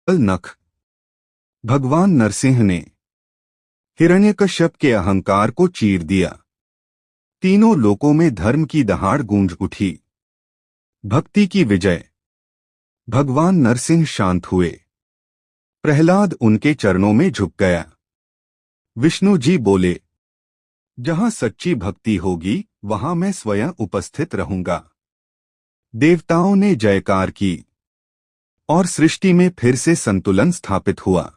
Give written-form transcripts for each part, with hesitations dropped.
नख। भगवान नरसिंह ने हिरण्यकश्यप के अहंकार को चीर दिया। तीनों लोकों में धर्म की दहाड़ गूंज उठी। भक्ति की विजय। भगवान नरसिंह शांत हुए। प्रहलाद उनके चरणों में झुक गया। विष्णु जी बोले, जहां सच्ची भक्ति होगी वहां मैं स्वयं उपस्थित रहूंगा। देवताओं ने जयकार की और सृष्टि में फिर से संतुलन स्थापित हुआ।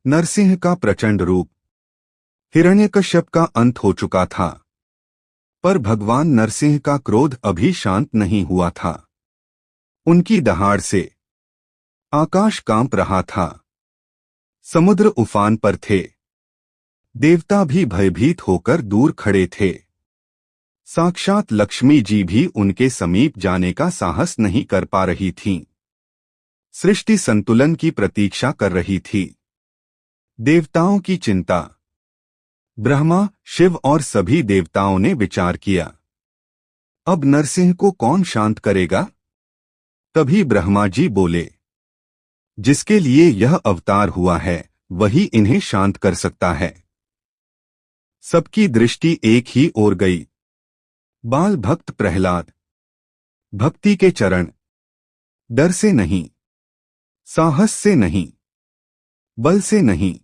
नरसिंह का प्रचंड रूप। हिरण्यकश्यप का अंत हो चुका था, पर भगवान नरसिंह का क्रोध अभी शांत नहीं हुआ था। उनकी दहाड़ से आकाश कांप रहा था। समुद्र उफान पर थे। देवता भी भयभीत होकर दूर खड़े थे। साक्षात लक्ष्मी जी भी उनके समीप जाने का साहस नहीं कर पा रही थीं। सृष्टि संतुलन की प्रतीक्षा कर रही थी। देवताओं की चिंता। ब्रह्मा, शिव और सभी देवताओं ने विचार किया, अब नरसिंह को कौन शांत करेगा? तभी ब्रह्मा जी बोले, जिसके लिए यह अवतार हुआ है वही इन्हें शांत कर सकता है। सबकी दृष्टि एक ही ओर गई। बाल भक्त प्रहलाद। भक्ति के चरण। डर से नहीं, साहस से नहीं, बल से नहीं,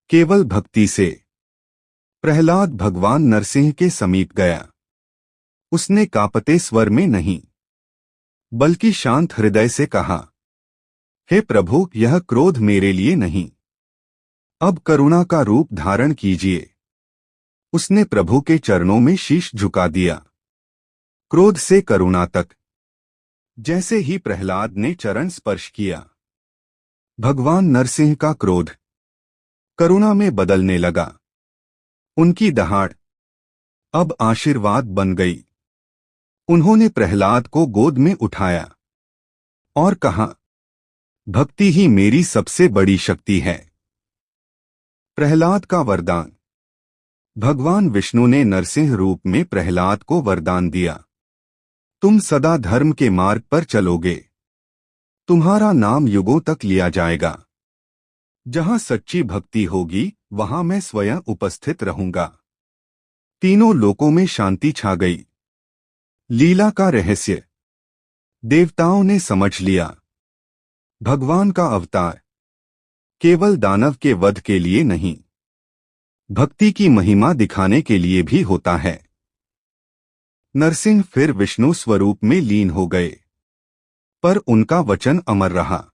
केवल भक्ति से। प्रहलाद भगवान नरसिंह के समीप गया। उसने कांपते स्वर में नहीं, बल्कि शांत हृदय से कहा, हे प्रभु, यह क्रोध मेरे लिए नहीं, अब करुणा का रूप धारण कीजिए। उसने प्रभु के चरणों में शीश झुका दिया। क्रोध से करुणा तक। जैसे ही प्रहलाद ने चरण स्पर्श किया, भगवान नरसिंह का क्रोध करुणा में बदलने लगा। उनकी दहाड़ अब आशीर्वाद बन गई। उन्होंने प्रहलाद को गोद में उठाया और कहा, भक्ति ही मेरी सबसे बड़ी शक्ति है। प्रहलाद का वरदान। भगवान विष्णु ने नरसिंह रूप में प्रहलाद को वरदान दिया, तुम सदा धर्म के मार्ग पर चलोगे। तुम्हारा नाम युगों तक लिया जाएगा। जहां सच्ची भक्ति होगी वहां मैं स्वयं उपस्थित रहूंगा। तीनों लोकों में शांति छा गई। लीला का रहस्य। देवताओं ने समझ लिया, भगवान का अवतार केवल दानव के वध के लिए नहीं, भक्ति की महिमा दिखाने के लिए भी होता है। नरसिंह फिर विष्णु स्वरूप में लीन हो गए, पर उनका वचन अमर रहा।